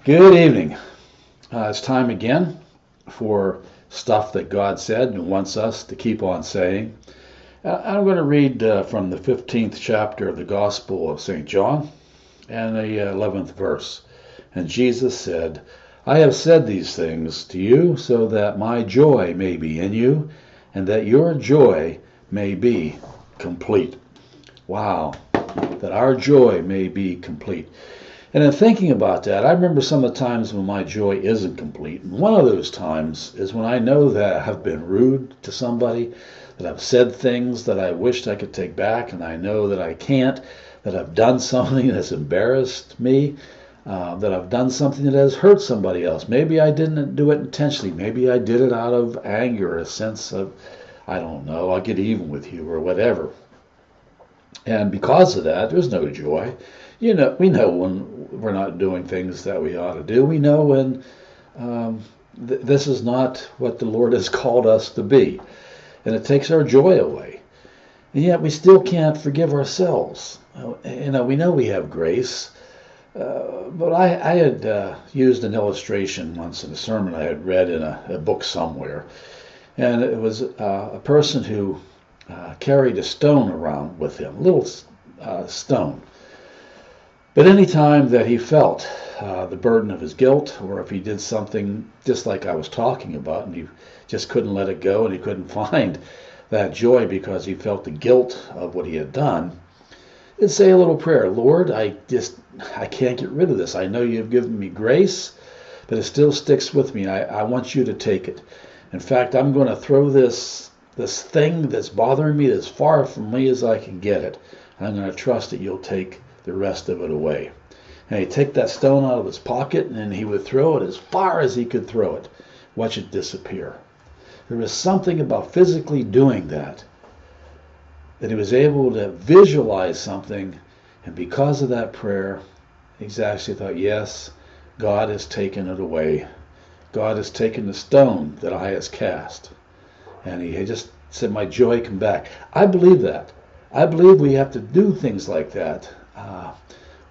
Good evening. It's time again for stuff that God said and wants us to keep on saying. I'm going to read from the 15th chapter of the Gospel of St. John and the 11th verse. And Jesus said, I have said these things to you so that my joy may be in you and that your joy may be complete. Wow, that our joy may be complete. And in thinking about that, I remember some of the times when my joy isn't complete. And one of those times is when I know that I have been rude to somebody, that I've said things that I wished I could take back, and I know that I can't, that I've done something that's embarrassed me, that I've done something that has hurt somebody else. Maybe I didn't do it intentionally. Maybe I did it out of anger, a sense of, I don't know, I'll get even with you or whatever. And because of that, there's no joy. We know when we're not doing things that we ought to do. We know when this is not what the Lord has called us to be. And it takes our joy away. And yet we still can't forgive ourselves. We know we have grace. But I had used an illustration once in a sermon I had read in a book somewhere. And it was a person who carried a stone around with him, a little stone. But any time that he felt the burden of his guilt, or if he did something just like I was talking about, and he just couldn't let it go, and he couldn't find that joy because he felt the guilt of what he had done, he'd say a little prayer. Lord, I can't get rid of this. I know you've given me grace, but it still sticks with me. I want you to take it. In fact, I'm going to throw this thing that's bothering me as far from me as I can get it. I'm going to trust that you'll take the rest of it away. And he'd take that stone out of his pocket, and then he would throw it as far as he could throw it. Watch it disappear. There was something about physically doing that he was able to visualize something, and because of that prayer, he actually thought, yes, God has taken it away. God has taken the stone that I has cast. And he just said, my joy come back. I believe that. I believe we have to do things like that.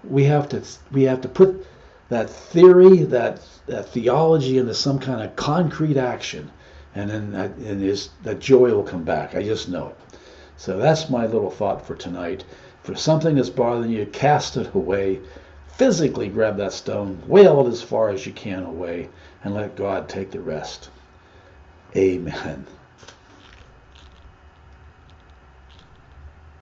We have to put that theory, that theology into some kind of concrete action, and then that joy will come back. I just know it. So that's my little thought for tonight. For something that's bothering you, cast it away. Physically grab that stone, wail it as far as you can away, and let God take the rest. Amen.